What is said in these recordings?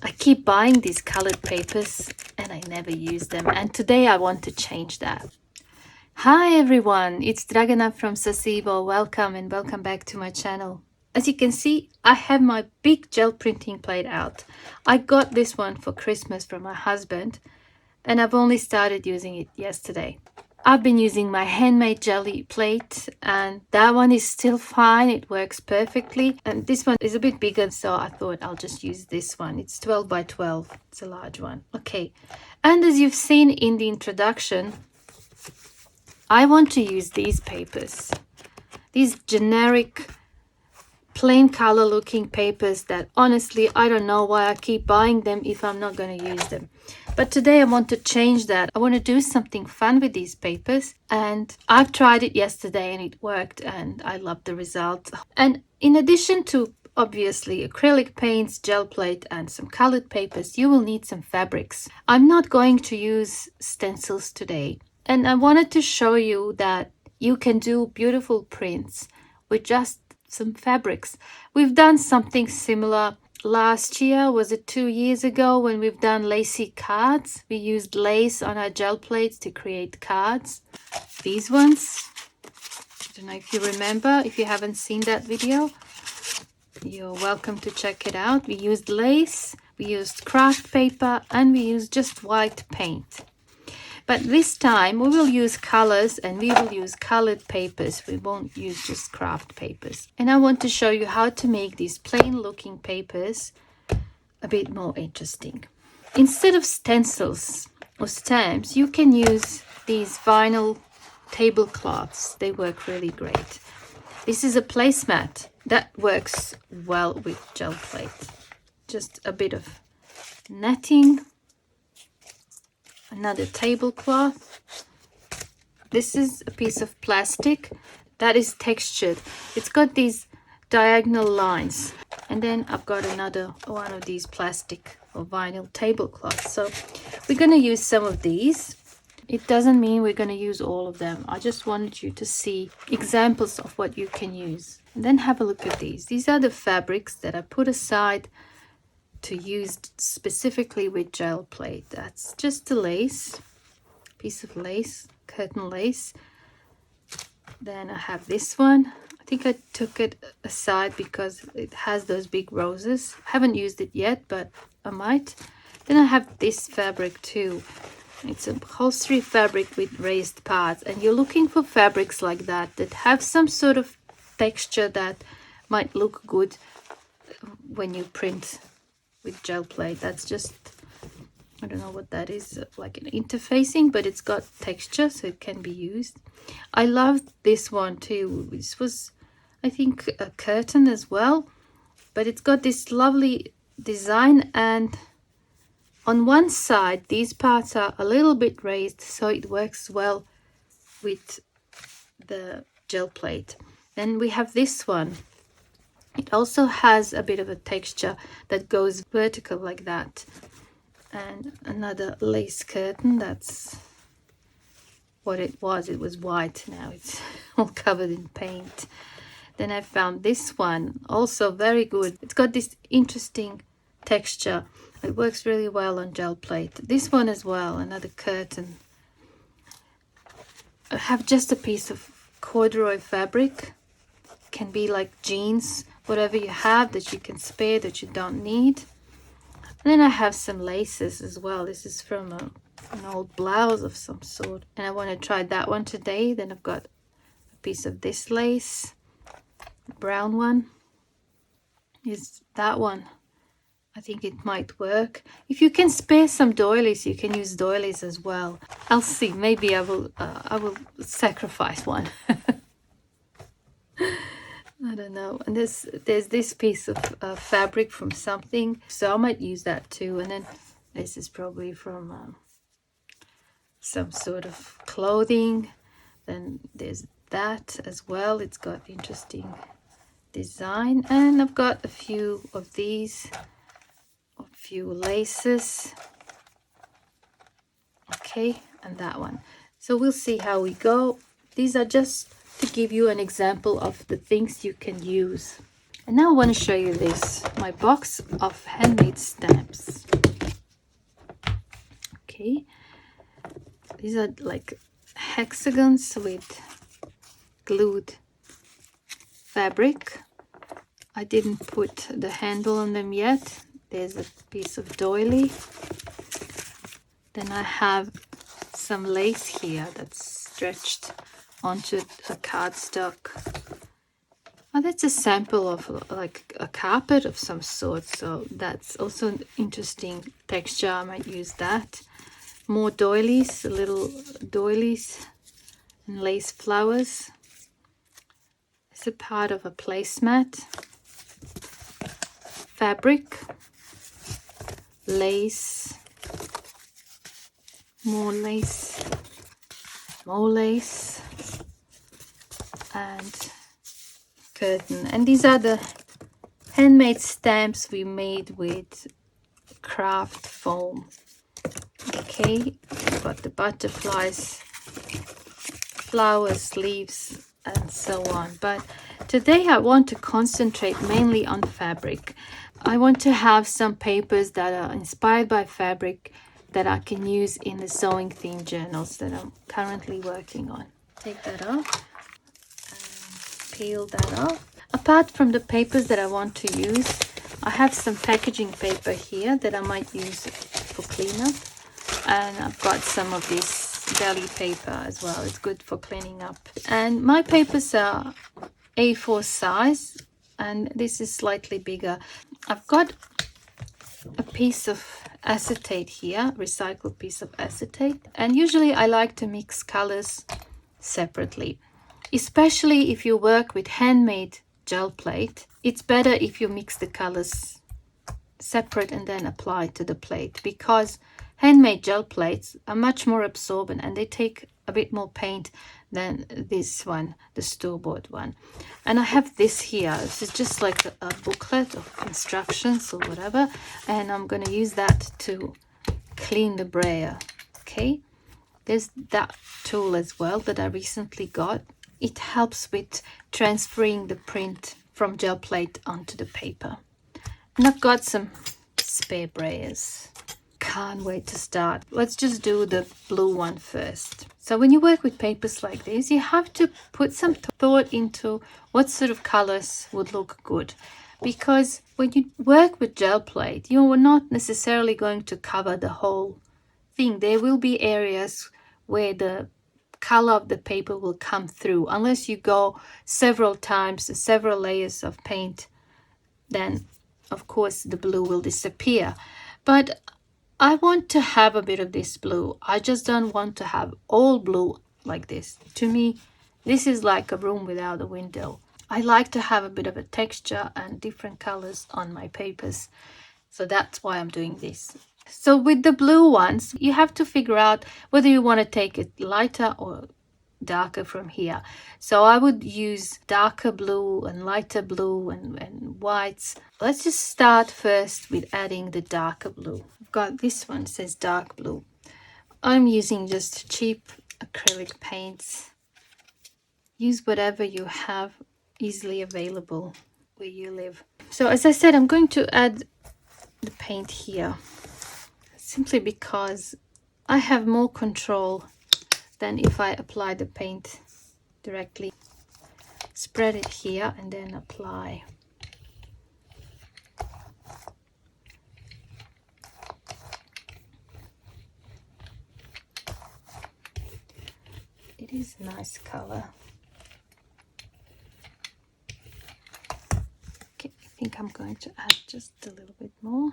I keep buying these colored papers and I never use them. And today I want to change that. Hi everyone, it's Dragana from Saacibo. Welcome and welcome back to my channel. As you can see, I have my big gel printing plate out. I got this one for Christmas from my husband and I've only started using it yesterday. I've been using my handmade gelli plate and that one is still fine. It works perfectly. And this one is a bit bigger, so I thought I'll just use this one. It's 12 by 12. It's a large one. Okay. And as you've seen in the introduction, I want to use these papers. These generic plain color looking papers that honestly I don't know why I keep buying them if I'm not going to use them. But today I want to change that. I want to do something fun with these papers, and I've tried it yesterday and it worked and I love the result. And in addition to obviously acrylic paints, gel plate and some colored papers, you will need some fabrics. I'm not going to use stencils today, and I wanted to show you that you can do beautiful prints with just some fabrics. We've done something similar last year, was it 2 years ago, when we've done lacy cards. We used lace on our gel plates to create cards. These ones, I don't know if you remember. If you haven't seen that video, you're welcome to check it out. We used lace, we used craft paper, and we used just white paint. But this time we will use colors and we will use colored papers. We won't use just craft papers. And I want to show you how to make these plain looking papers a bit more interesting. Instead of stencils or stamps, you can use these vinyl tablecloths. They work really great. This is a placemat that works well with gel plate. Just a bit of netting. Another tablecloth. This is a piece of plastic that is textured. It's got these diagonal lines. And then I've got another one of these plastic or vinyl tablecloths. So we're going to use some of these. It doesn't mean we're going to use all of them. I just wanted you to see examples of what you can use. And then have a look at these. These are the fabrics that I put aside to use specifically with gel plate. That's just a lace, piece of lace, curtain lace. Then I have this one. I think I took it aside because it has those big roses. I haven't used it yet, but I might. Then I have this fabric too. It's a upholstery fabric with raised parts, and you're looking for fabrics like that that have some sort of texture that might look good when you print with gel plate. That's just, I don't know what that is, like an interfacing, but it's got texture, so it can be used. I love this one too. This was, I think, a curtain as well, but it's got this lovely design, and on one side these parts are a little bit raised, so it works well with the gel plate. Then we have this one. It also has a bit of a texture that goes vertical like that. And another lace curtain. That's what it was. It was white. Now it's all covered in paint. Then I found this one, also very good. It's got this interesting texture. It works really well on gel plate. This one as well, another curtain. I have just a piece of corduroy fabric. Can be like jeans, whatever you have that you can spare, that you don't need. And then I have some laces as well. This is from an old blouse of some sort, and I want to try that one today. Then I've got a piece of this lace, brown one. Is that one? I think it might work. If you can spare some doilies, you can use doilies as well. I'll see. Maybe I will sacrifice one. I don't know. And there's this piece of fabric from something, so I might use that too. And then this is probably from some sort of clothing. Then there's that as well. It's got interesting design. And I've got a few of these, a few laces. Okay, and that one. So we'll see how we go. These are just to give you an example of the things you can use. And now I want to show you this, my box of handmade stamps. Okay, these are like hexagons with glued fabric. I didn't put the handle on them yet. There's a piece of doily. Then I have some lace here that's stretched onto a cardstock. Oh, that's a sample of like a carpet of some sort, so that's also an interesting texture. I might use that. More doilies, little doilies and lace flowers. It's a part of a placemat. Fabric, lace, more lace, and curtain. And these are the handmade stamps we made with craft foam. Okay, got the butterflies, flowers, leaves, and so on. But today I want to concentrate mainly on fabric. I want to have some papers that are inspired by fabric that I can use in the sewing theme journals that I'm currently working on. Take that off and peel that off. Apart from the papers that I want to use, I have some packaging paper here that I might use for cleanup. And I've got some of this gelli paper as well. It's good for cleaning up. And my papers are A4 size, and this is slightly bigger. I've got a piece of acetate here, recycled piece of acetate. And usually I like to mix colors separately, especially if you work with handmade gel plate. It's better if you mix the colors separate and then apply to the plate, because handmade gel plates are much more absorbent and they take a bit more paint than this one, the store-bought one. And I have this here. This is just like a booklet of instructions or whatever, and I'm going to use that to clean the brayer. Okay, there's that tool as well that I recently got. It helps with transferring the print from gel plate onto the paper. And I've got some spare brayers. Can't wait to start. Let's just do the blue one first. So when you work with papers like this, you have to put some thought into what sort of colors would look good. Because when you work with gel plate, you're not necessarily going to cover the whole thing. There will be areas where the color of the paper will come through. Unless you go several times, several layers of paint, then of course the blue will disappear. But I want to have a bit of this blue. I just don't want to have all blue like this. To me, this is like a room without a window. I like to have a bit of a texture and different colors on my papers. So that's why I'm doing this. So with the blue ones, you have to figure out whether you want to take it lighter or darker from here. So I would use darker blue and lighter blue and whites. Let's just start first with adding the darker blue. I've got this one, says dark blue. I'm using just cheap acrylic paints. Use whatever you have easily available where you live. So as I said, I'm going to add the paint here simply because I have more control than if I apply the paint directly. Spread it here and then apply. It is a nice color. Okay, I think I'm going to add just a little bit more.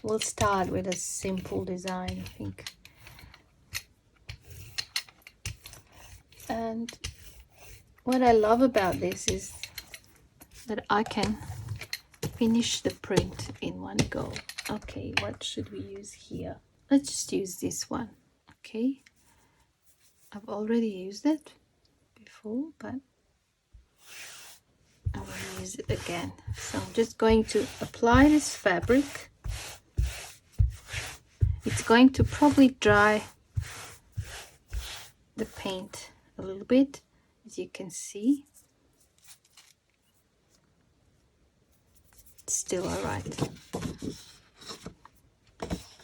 We'll start with a simple design, I think. And what I love about this is that I can finish the print in one go. Okay, what should we use here? Let's just use this one. Okay, I've already used it before, but I want to use it again. So I'm just going to apply this fabric. It's going to probably dry the paint a little bit, as you can see. It's still all right.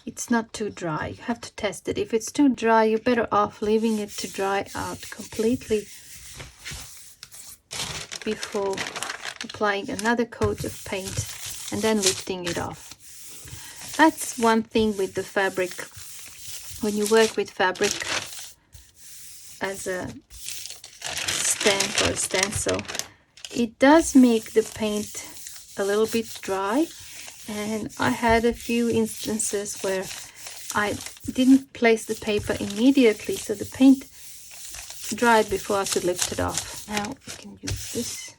It's not too dry. You have to test it. If it's too dry, you're better off leaving it to dry out completely before applying another coat of paint and then lifting it off. That's one thing with the fabric. When you work with fabric as a stamp or stencil, it does make the paint a little bit dry, and I had a few instances where I didn't place the paper immediately, so the paint dried before I could lift it off. Now we can use this.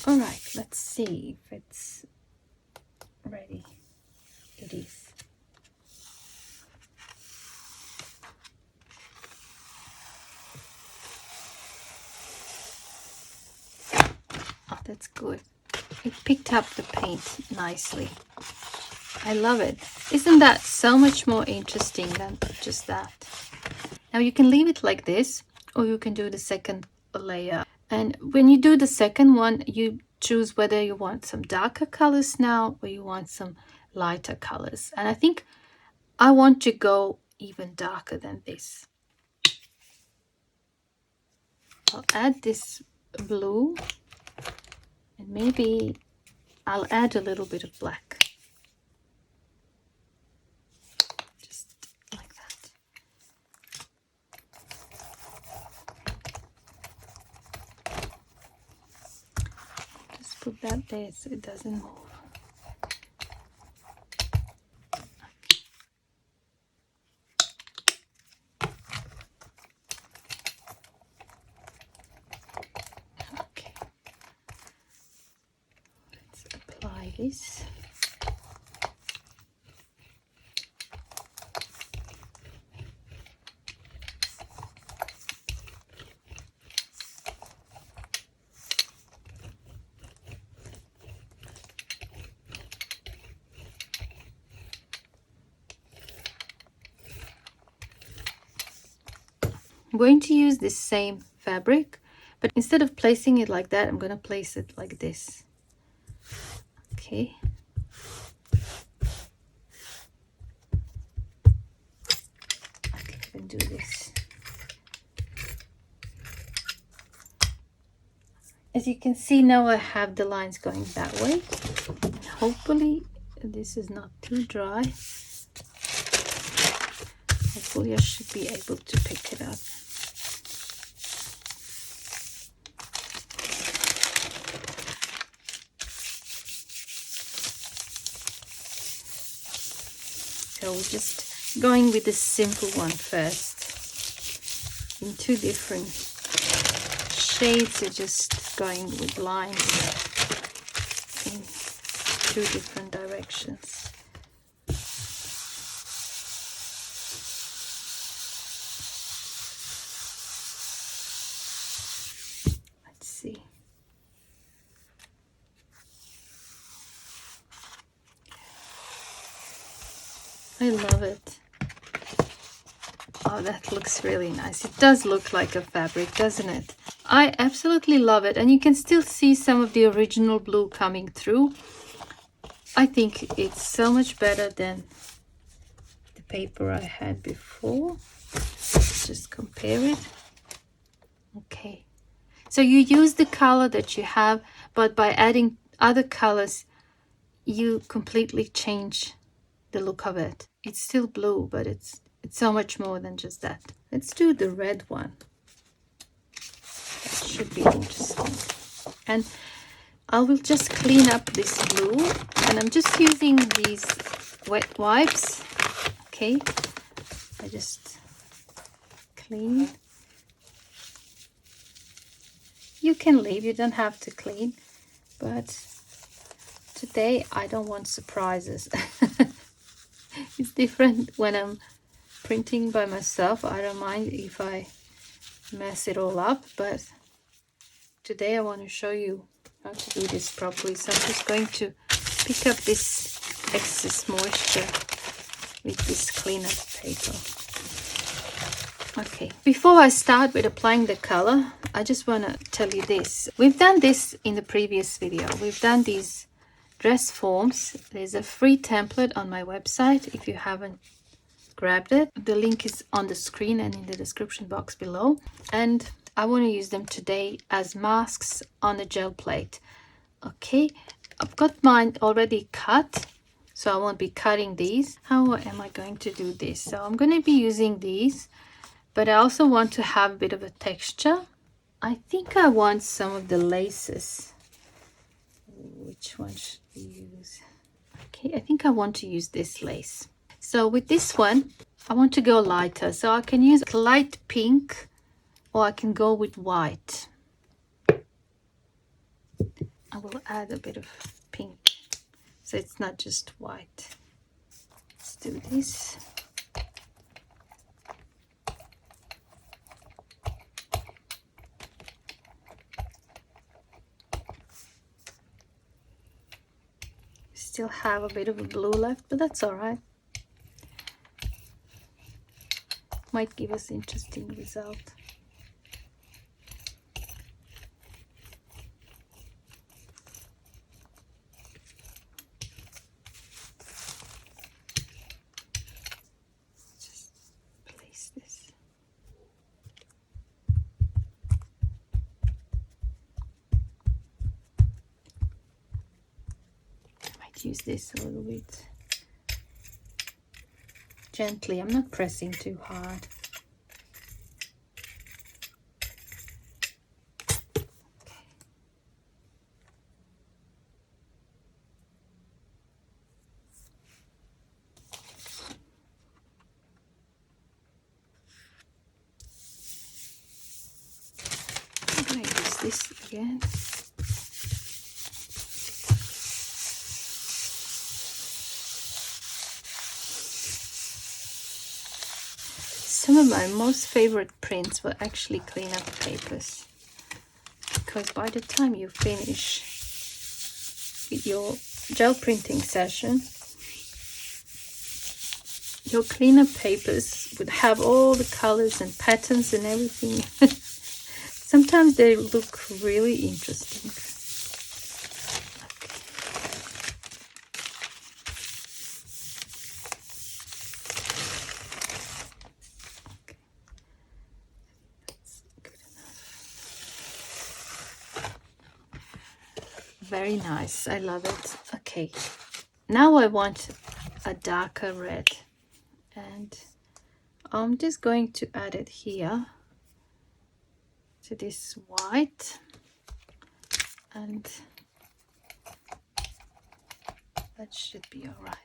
All right, let's see if it's ready. It is. Oh, that's good. It picked up the paint nicely. I love it. Isn't that so much more interesting than just that? Now you can leave it like this, or you can do the second layer. And when you do the second one, you choose whether you want some darker colors now or you want some lighter colors. And I think I want to go even darker than this. I'll add this blue, and maybe I'll add a little bit of black. Just like that. Just put that there so it doesn't move. Okay. Let's apply this. I'm going to use this same fabric, but instead of placing it like that, I'm going to place it like this. Okay. I can even do this. As you can see now, I have the lines going that way. And hopefully this is not too dry. Hopefully I should be able to pick it up. So we're just going with the simple one first. In two different shades, you're just going with lines in two different directions. Let's see. I love it. Oh, that looks really nice. It does look like a fabric, doesn't it? I absolutely love it. And you can still see some of the original blue coming through. I think it's so much better than the paper I had before. Let's just compare it. Okay. So you use the color that you have, but by adding other colors, you completely change the look of it. It's still blue, but it's so much more than just that. Let's do the red one. That should be interesting. And I will just clean up this blue, and I'm just using these wet wipes. Okay, I just clean. You can leave, you don't have to clean, but today I don't want surprises. It's different when I'm printing by myself. I don't mind if I mess it all up, but today I want to show you how to do this properly. So I'm just going to pick up this excess moisture with this cleanup paper. Okay, before I start with applying the color, I just want to tell you this. We've done this in the previous video. We've done these dress forms. There's a free template on my website if you haven't grabbed it. The link is on the screen and in the description box below. And I want to use them today as masks on a gel plate. Okay, I've got mine already cut, so I won't be cutting these. How am I going to do this? So I'm going to be using these, but I also want to have a bit of a texture. I think I want some of the laces. Which one should we use? Okay, I think I want to use this lace. So with this one, I want to go lighter. So I can use light pink or I can go with white. I will add a bit of pink so it's not just white. Let's do this. Still have a bit of a blue left, but that's all right. Might give us interesting result. Just place this. I might use this a little bit gently. I'm not pressing too hard. I'm going to use this again. Some of my most favorite prints were actually cleanup papers, because by the time you finish with your gel printing session, your cleanup papers would have all the colors and patterns and everything. Sometimes they look really interesting. Very nice. I love it. Okay, now I want a darker red, and I'm just going to add it here to this white, and that should be all right.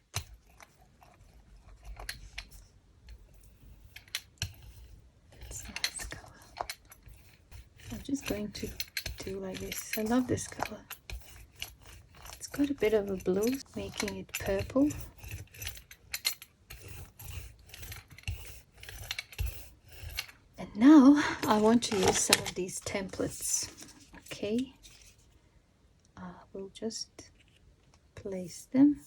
It's a nice color. I'm just going to do like this. I love this color. Got a bit of a blue, making it purple. And now I want to use some of these templates. Okay, we'll just place them.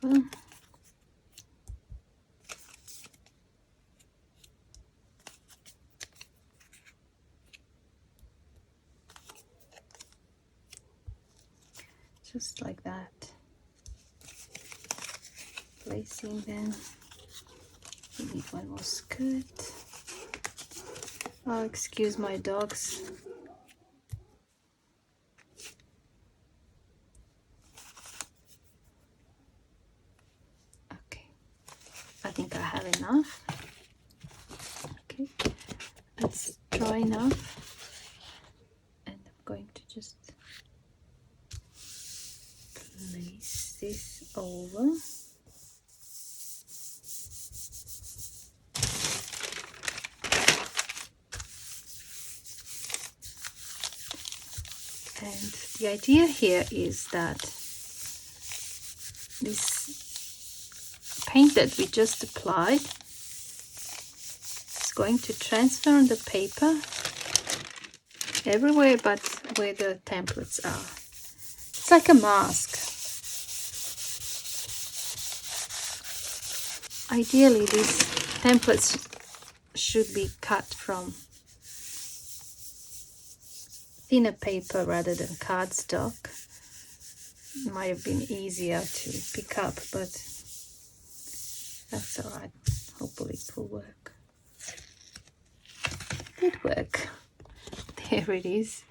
Well, just like that, placing them. We need one more skirt. Oh, excuse my dogs. Okay, I think I have enough. Okay, that's dry enough, and I'm going to just place this over. And the idea here is that this paint that we just applied is going to transfer on the paper everywhere but where the templates are. It's like a mask. Ideally, these templates should be cut from thinner paper rather than cardstock. It might have been easier to pick up, but that's alright. Hopefully it will work. It did work. There it is.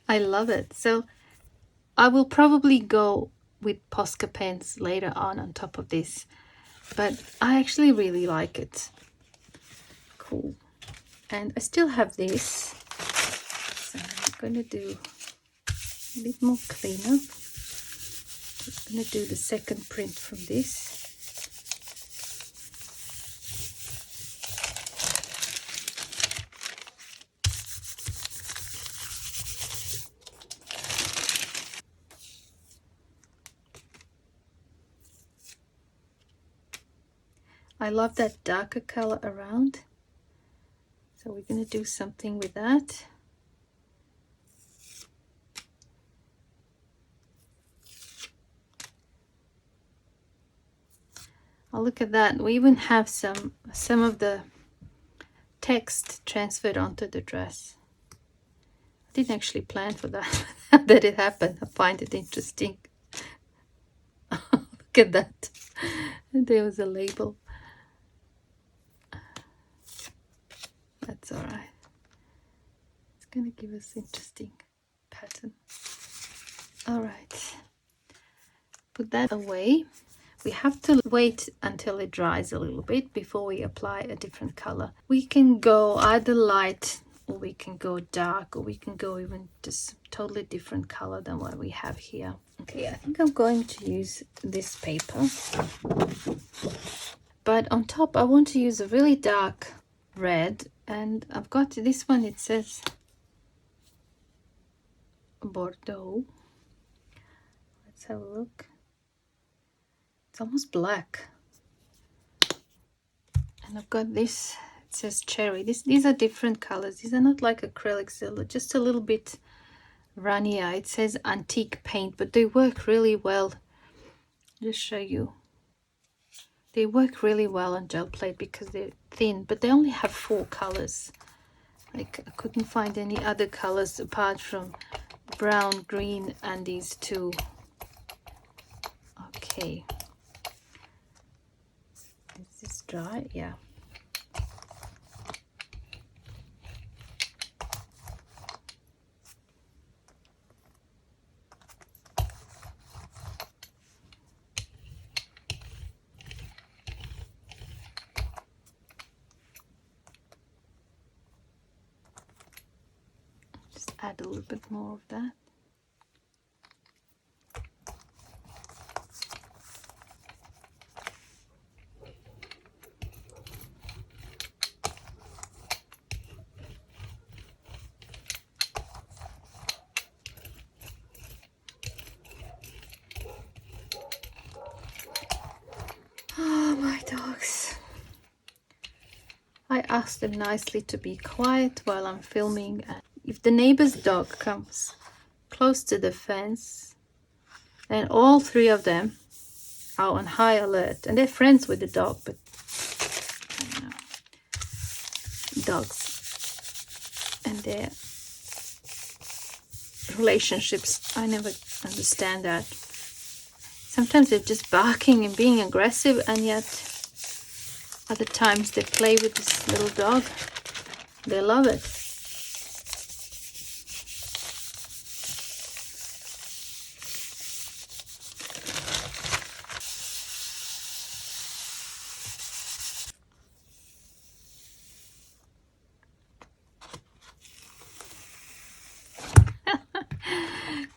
I love it. So I will probably go with Posca pens later on top of this, but I actually really like it. Cool. And I still have this, so I'm gonna do a bit more cleanup. I'm gonna do the second print from this. I love that darker color around, so we're going to do something with that. Oh, look at that. We even have some of the text transferred onto the dress. I didn't actually plan for that, that it happened. I find it interesting. Look at that. There was a label. That's all right. It's going to give us interesting pattern. All right. Put that away. We have to wait until it dries a little bit before we apply a different color. We can go either light, or we can go dark, or we can go even just totally different color than what we have here. Okay, I think I'm going to use this paper. But on top, I want to use a really dark red, and I've got this one. It says Bordeaux. Let's have a look. It's almost black. And I've got this. It says cherry. These are different colors. These are not like acrylics. They're just a little bit runnier. It says antique paint, but they work really well. I'll just show you. They work really well on gel plate because they're thin, but they only have 4 colors. Like, I couldn't find any other colors apart from brown, green, and these 2. Okay. Is this dry? Yeah. Just add a little bit more of that. Oh, my dogs. I asked them nicely to be quiet while I'm filming. And if the neighbor's dog comes close to the fence, then all 3 of them are on high alert. And they're friends with the dog, but I don't know. Dogs and their relationships, I never understand that. Sometimes they're just barking and being aggressive, and yet other times they play with this little dog. They love it.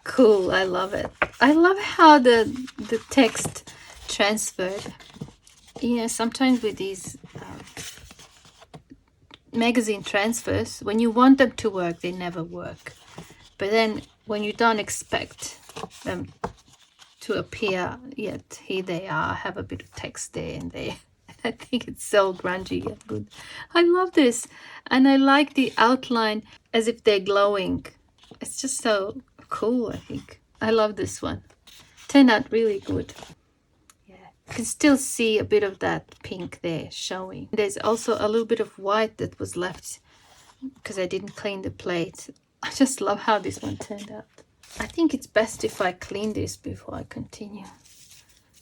Cool, I love it. I love how the text transferred. You know, sometimes with these magazine transfers, when you want them to work, they never work. But then when you don't expect them to appear yet, here they are. I have a bit of text there and there. I think it's so grungy yet good. I love this, and I like the outline as if they're glowing. It's just so cool. I think I love this one. Turned out really good. Yeah, you can still see a bit of that pink there showing. There's also a little bit of white that was left because I didn't clean the plate. I just love how this one turned out. I think it's best if I clean this before I continue.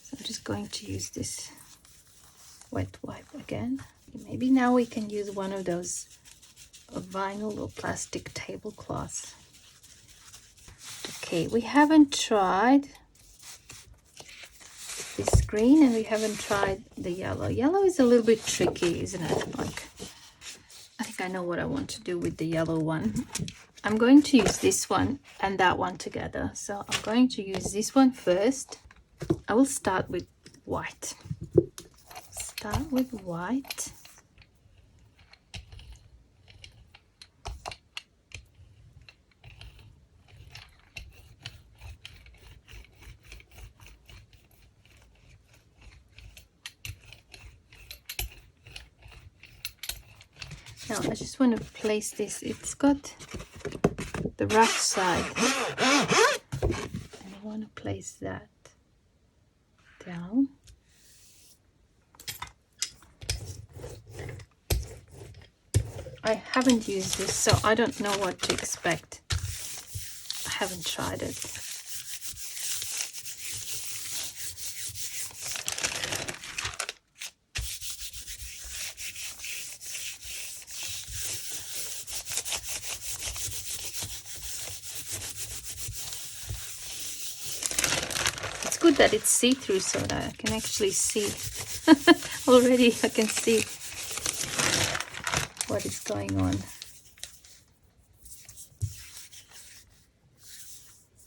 So I'm just going to use this wet wipe again. Maybe now we can use one of those vinyl or plastic tablecloths. Okay, we haven't tried this green and we haven't tried the yellow. Yellow is a little bit tricky, isn't it? Like, I think I know what I want to do with the yellow one. I'm going to use this one and that one together. So I'm going to use this one first. I will start with white. Start with white. Now I just want to place this. It's got the rough side, and I want to place that down. I haven't used this, so I don't know what to expect. I haven't tried it. It's good that it's see-through so that I can actually see. Already I can see what is going on.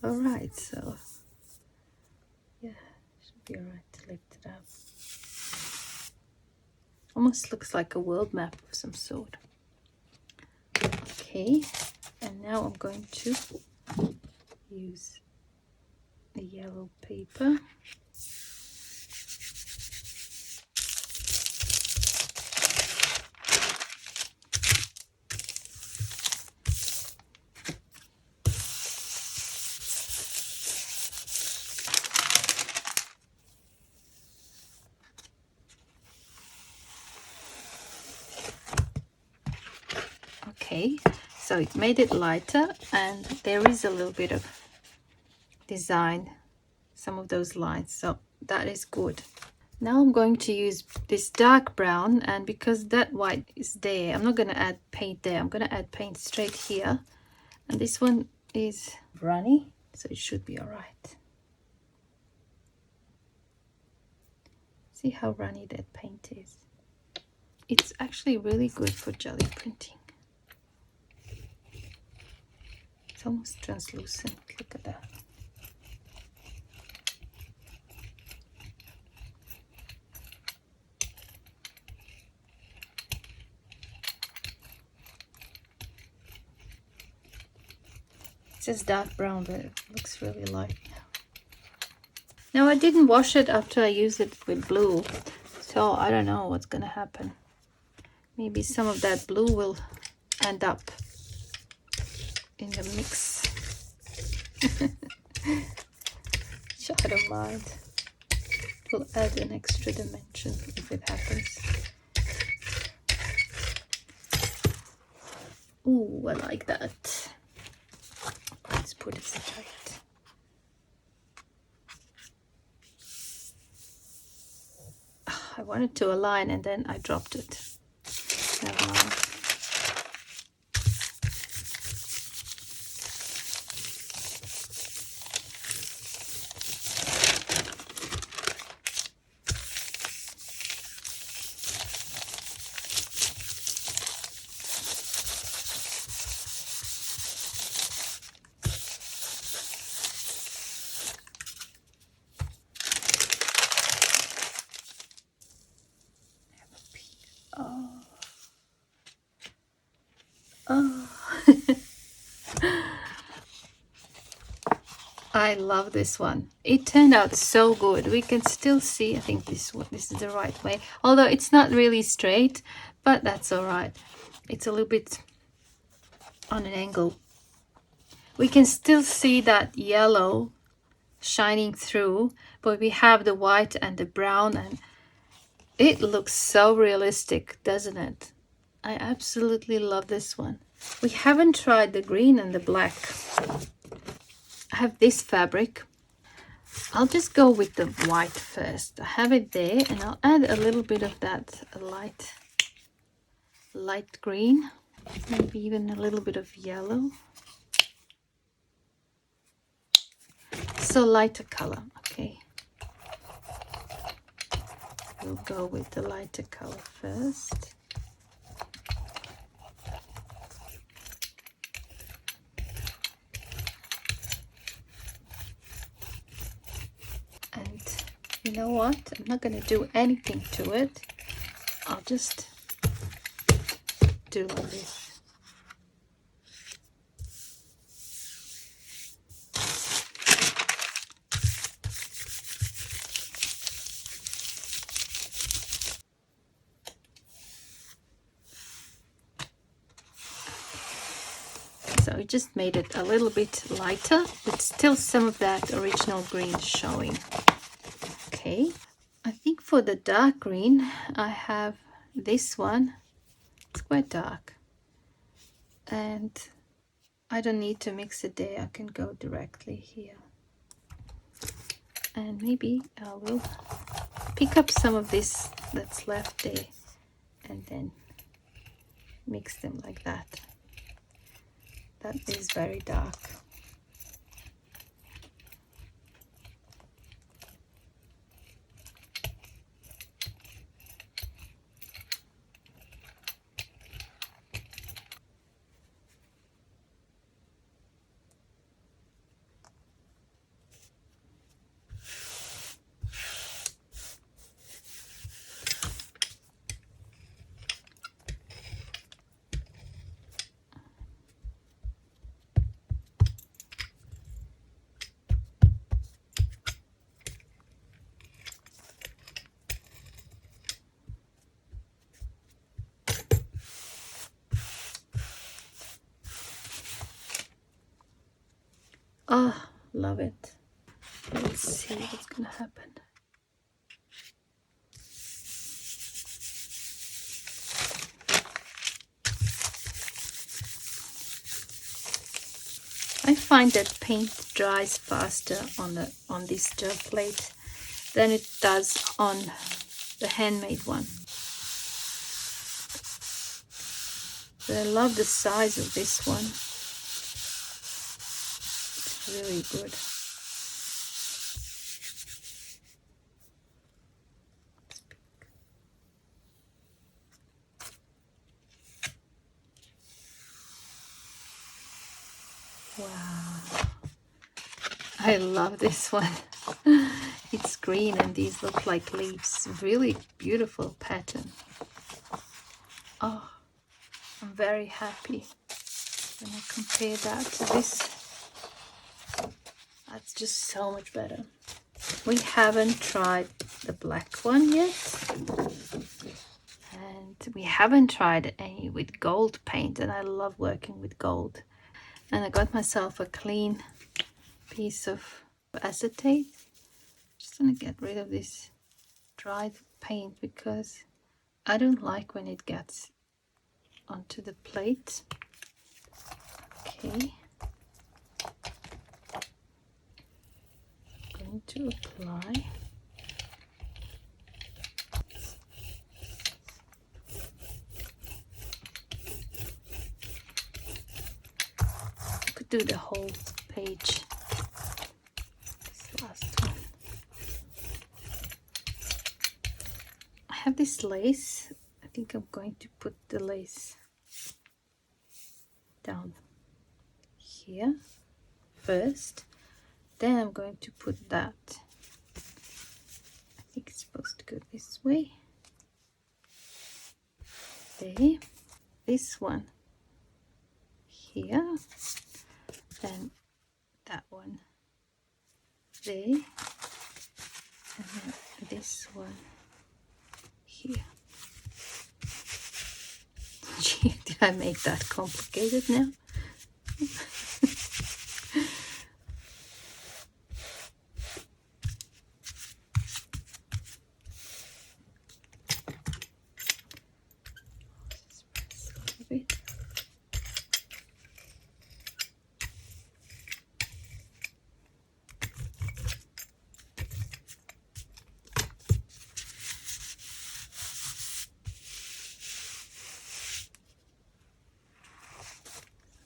All right, so yeah, should be all right to lift it up. Almost looks like a world map of some sort. Okay, and now I'm going to use the yellow paper. Okay, so it made it lighter and there is a little bit of design, some of those lines, so that is good. Now I'm going to use this dark brown, and because that white is there, I'm not going to add paint there. I'm going to add paint straight here, and this one is runny, so it should be all right. See how runny that paint is. It's actually really good for jelly printing. It's almost translucent. Look at that. It says dark brown, but it looks really light now. Now I didn't wash it after I used it with blue, so I don't know what's gonna happen. Maybe some of that blue will end up in the mix. So I don't mind. We'll add an extra dimension if it happens. Ooh, I like that. Let's put it straight. I wanted to align and then I dropped it. Never mind. Oh. I love this one. It turned out so good. We can still see, I think this is the right way. Although it's not really straight, but that's all right. It's a little bit on an angle. We can still see that yellow shining through, but we have the white and the brown, and it looks so realistic, doesn't it? I absolutely love this one. We haven't tried the green and the black. I have this fabric. I'll just go with the white first. I have it there, and I'll add a little bit of that light green, maybe even a little bit of yellow. So lighter color, okay. We'll go with the lighter color first. And you know what? I'm not going to do anything to it. I'll just do like this. So it just made it a little bit lighter, but still some of that original green showing. Okay, I think for the dark green, I have this one. It's quite dark. And I don't need to mix it there. I can go directly here. And maybe I will pick up some of this that's left there and then mix them like that. That is very dark. Oh, love it. Let's see what's gonna happen. I find that paint dries faster on this gel plate than it does on the handmade one. But I love the size of this one. It's really good. Wow, I love this one. It's green and these look like leaves. Really beautiful pattern. Oh, I'm very happy when I compare that to this. That's just so much better. We haven't tried the black one yet, and we haven't tried any with gold paint, and I love working with gold. And I got myself a clean piece of acetate. Just gonna get rid of this dried paint because I don't like when it gets onto the plate. Okay, I'm going to apply. I could do the whole page. This last one. I have this lace. I think I'm going to put the lace down here first, then I'm going to put that, I think it's supposed to go this way, there, this one here, then that one there, and then this one here. Gee, did I make that complicated now?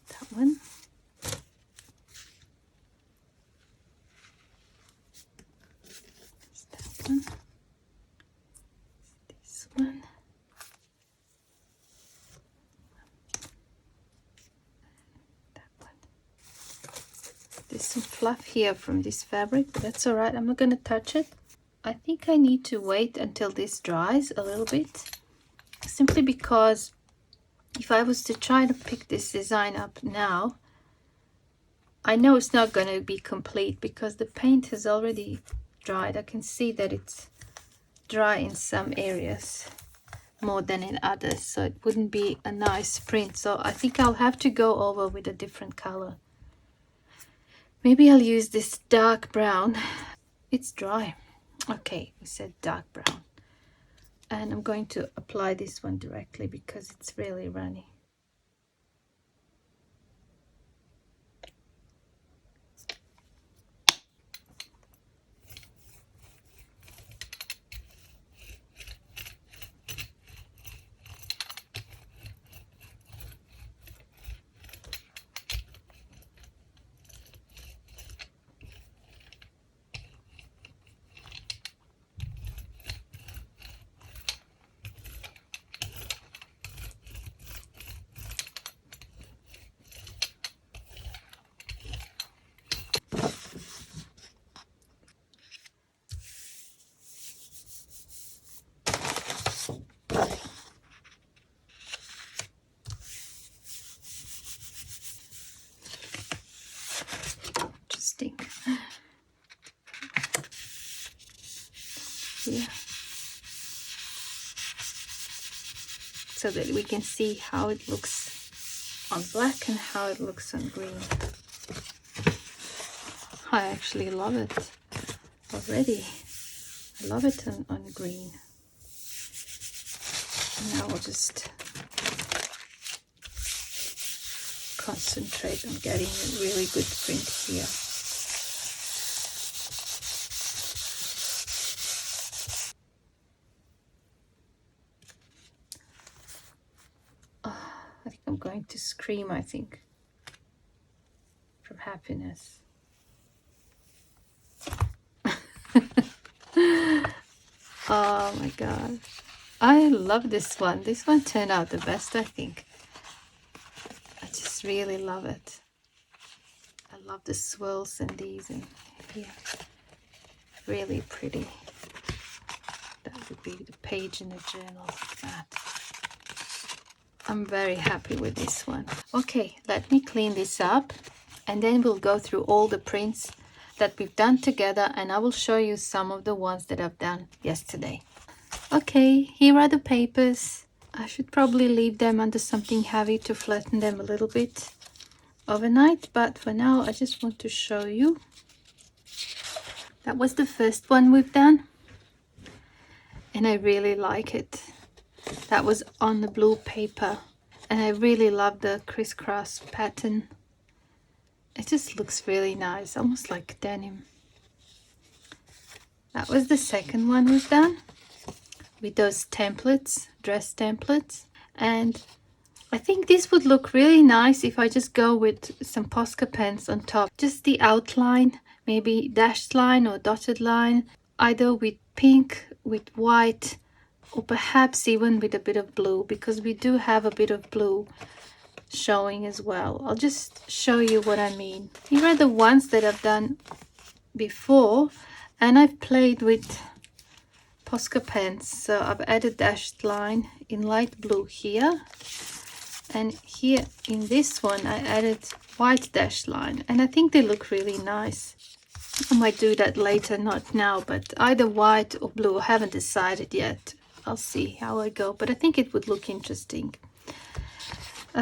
That one. That one. This one. That one. There's some fluff here from this fabric, but that's alright. I'm not going to touch it. I think I need to wait until this dries a little bit, simply because if I was to try to pick this design up now, I know it's not going to be complete because the paint has already dried. I can see that it's dry in some areas more than in others, so it wouldn't be a nice print. So I think I'll have to go over with a different color. Maybe I'll use this dark brown. It's dry. Okay, we said dark brown. And I'm going to apply this one directly because it's really runny. Interesting. Yeah. So that we can see how it looks on black and how it looks on green. I actually love it already. I love it on green. And now I'll just concentrate on getting a really good print here. I think I'm going to scream, I think, from happiness. Oh my god. I love this one. This one turned out the best, I think. I just really love it. I love the swirls and these and here. Really pretty. That would be the page in the journal like that. I'm very happy with this one. Okay, let me clean this up and then we'll go through all the prints that we've done together and I will show you some of the ones that I've done yesterday. Okay, here are the papers. I should probably leave them under something heavy to flatten them a little bit overnight, but for now I just want to show you. That was the first one we've done and I really like it. That was on the blue paper and I really love the crisscross pattern. It just looks really nice, almost like denim. That was the second one we've done with those templates, dress templates, and I think this would look really nice if I just go with some Posca pens on top. Just the outline, maybe dashed line or dotted line, either with pink, with white, or perhaps even with a bit of blue, because we do have a bit of blue showing as well. I'll just show you what I mean. Here are the ones that I've done before, and I've played with Posca pens. So I've added dashed line in light blue here, and here in this one I added white dashed line, and I think they look really nice. I might do that later, not now, but either white or blue. I haven't decided yet. I'll see how I go, but I think it would look interesting.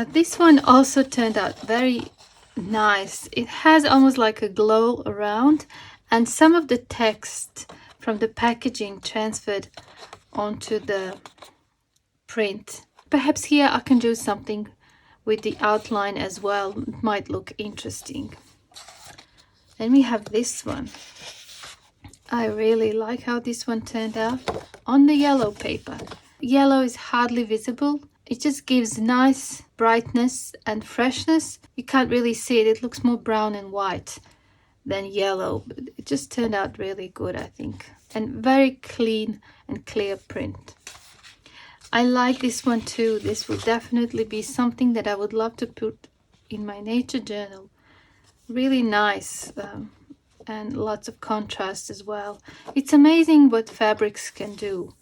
This one also turned out very nice. It has almost like a glow around, and some of the text from the packaging transferred onto the print. Perhaps here I can do something with the outline as well. It might look interesting. Then we have this one. I really like how this one turned out on the yellow paper. Yellow is hardly visible. It just gives nice brightness and freshness. You can't really see it. It looks more brown and white than yellow. But it just turned out really good, I think. And very clean and clear print. I like this one too. This will definitely be something that I would love to put in my nature journal. Really nice. And lots of contrast as well. It's amazing what fabrics can do.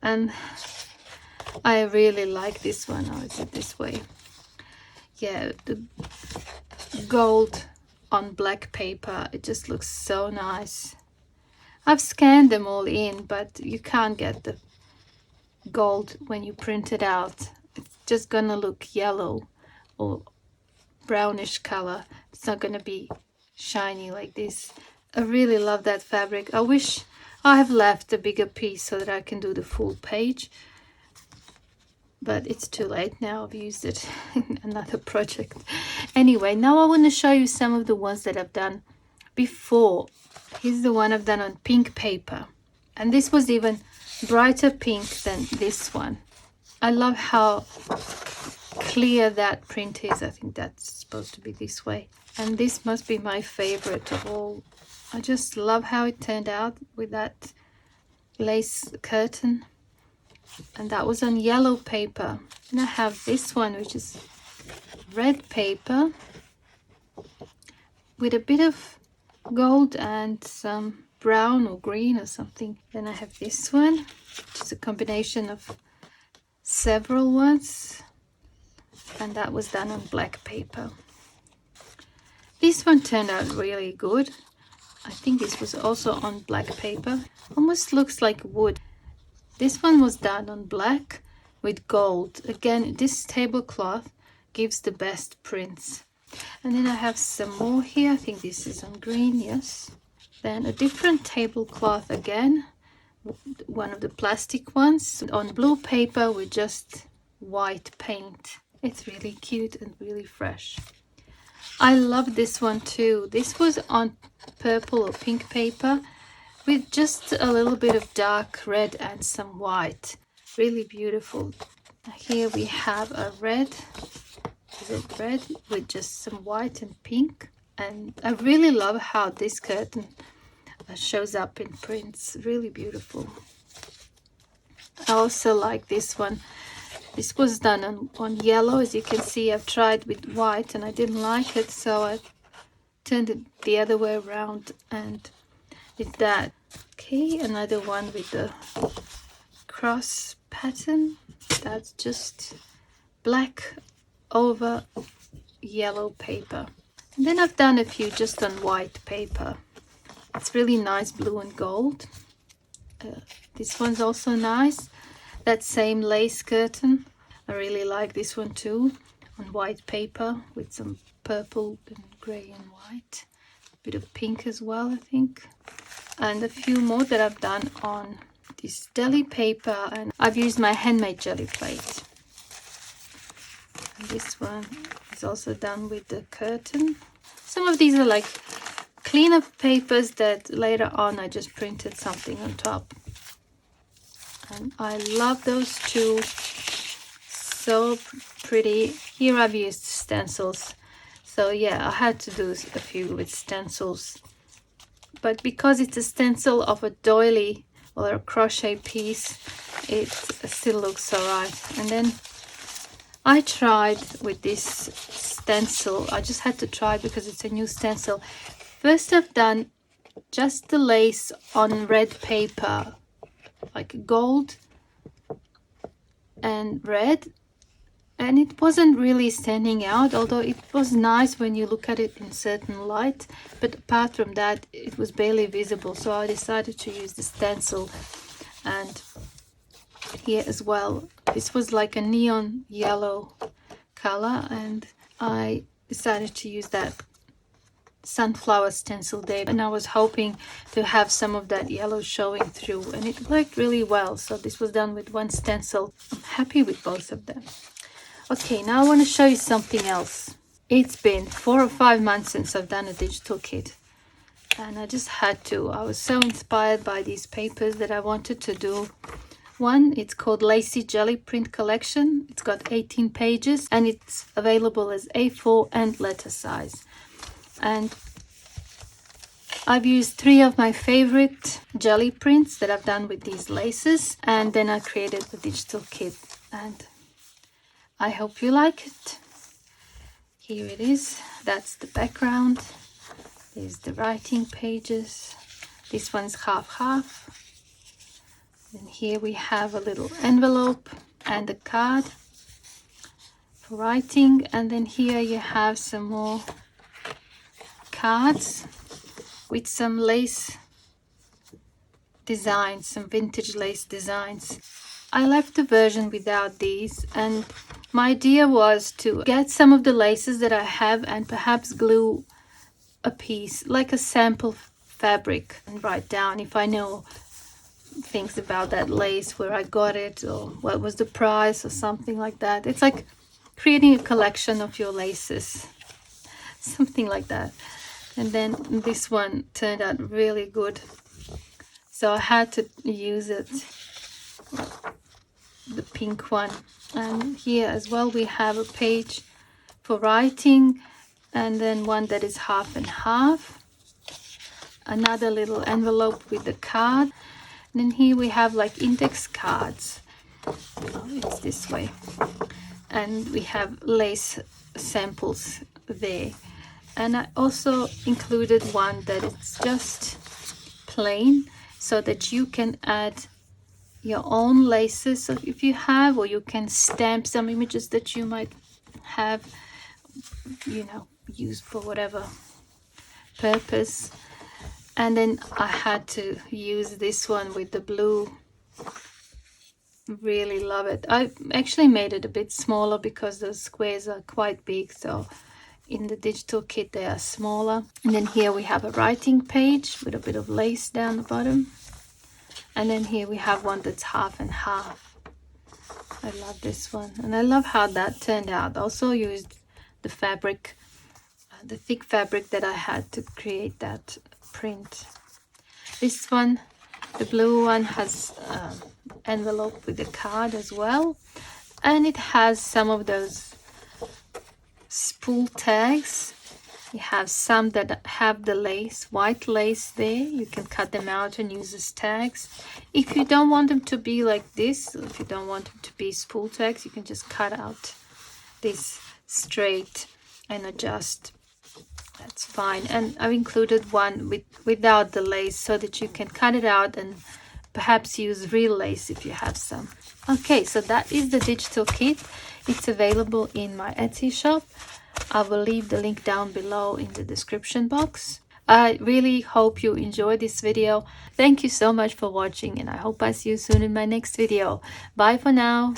And I really like this one. How is it this way? Yeah, the gold on black paper. It just looks so nice. I've scanned them all in, but you can't get the gold when you print it out. It's just gonna look yellow or brownish color. It's not gonna be shiny like this. I really love that fabric. I wish I have left a bigger piece so that I can do the full page, but it's too late now. I've used it in another project. Anyway, now I want to show you some of the ones that I've done before. Here's the one I've done on pink paper, and this was even brighter pink than this one. I love how clear that print is. I think that's supposed to be this way, and this must be my favorite of all. I just love how it turned out with that lace curtain, and that was on yellow paper. And I have this one, which is red paper with a bit of gold and some brown or green or something. Then I have this one, which is a combination of several ones, and that was done on black paper. This one turned out really good. I think this was also on black paper. Almost looks like wood. This one was done on black with gold. Again, this tablecloth gives the best prints. And then I have some more here. I think this is on green, yes. Then a different tablecloth again, one of the plastic ones on blue paper with just white paint. It's really cute and really fresh. I love this one too. This was on purple or pink paper with just a little bit of dark red and some white. Really beautiful. Here we have a red. Is it red with just some white and pink? And I really love how this curtain shows up in prints. Really beautiful. I also like this one. This was done on yellow. As you can see, I've tried with white and I didn't like it, so I turned it the other way around and did that. Okay, another one with the cross pattern. That's just black over yellow paper. And then I've done a few just on white paper. It's really nice blue and gold. This one's also nice. That same lace curtain. I really like this one too. On white paper with some purple and grey and white. A bit of pink as well, I think. And a few more that I've done on this deli paper. And I've used my handmade jelly plate. And this one is also done with the curtain. Some of these are like cleanup papers that later on I just printed something on top. And I love those too. So pretty. Here I've used stencils. So yeah, I had to do a few with stencils. But because it's a stencil of a doily or a crochet piece, it still looks alright. And then I tried with this stencil. I just had to try because it's a new stencil. First I've done just the lace on red paper, like gold and red, and it wasn't really standing out, although it was nice when you look at it in certain light, but apart from that it was barely visible. So I decided to use the stencil. And here as well, this was like a neon yellow color, and I decided to use that sunflower stencil there, and I was hoping to have some of that yellow showing through, and it worked really well. So this was done with one stencil. I'm happy with both of them. Okay, now I want to show you something else. It's been 4 or 5 months since I've done a digital kit, and I just had to. I was so inspired by these papers that I wanted to do one. It's called Lacy Jelly Print Collection. It's got 18 pages and it's available as A4 and letter size. And I've used 3 of my favorite jelly prints that I've done with these laces, and then I created the digital kit, and I hope you like it. Here it is. That's the background. There's the writing pages. This one's half. And here we have a little envelope and a card for writing. And then here you have some more cards with some lace designs, some vintage lace designs. I left the version without these, and my idea was to get some of the laces that I have and perhaps glue a piece, like a sample fabric, and write down if I know things about that lace, where I got it, or what was the price, or something like that. It's like creating a collection of your laces, something like that. And then this one turned out really good, so I had to use it, the pink one. And here as well we have a page for writing, and then one that is half and half, another little envelope with the card, and then here we have like index cards. Oh, it's this way, and we have lace samples there. And I also included one that is just plain, so that you can add your own laces if you have, or you can stamp some images that you might have, used for whatever purpose. And then I had to use this one with the blue. Really love it. I actually made it a bit smaller because those squares are quite big, so in the digital kit they are smaller. And then here we have a writing page with a bit of lace down the bottom, and then here we have one that's half and half. I love this one, and I love how that turned out. I also used the fabric, the thick fabric that I had to create that print. This one, the blue one, has envelope with the card as well, and it has some of those spool tags. You have some that have the lace, white lace there. You can cut them out and use as tags. If you don't want them to be like this, if you don't want them to be spool tags, you can just cut out this straight and adjust. That's fine. And I've included one without the lace, so that you can cut it out and perhaps use real lace if you have some. Okay, so that is the digital kit. It's available in my Etsy shop. I will leave the link down below in the description box. I really hope you enjoyed this video. Thank you so much for watching, and I hope I see you soon in my next video. Bye for now.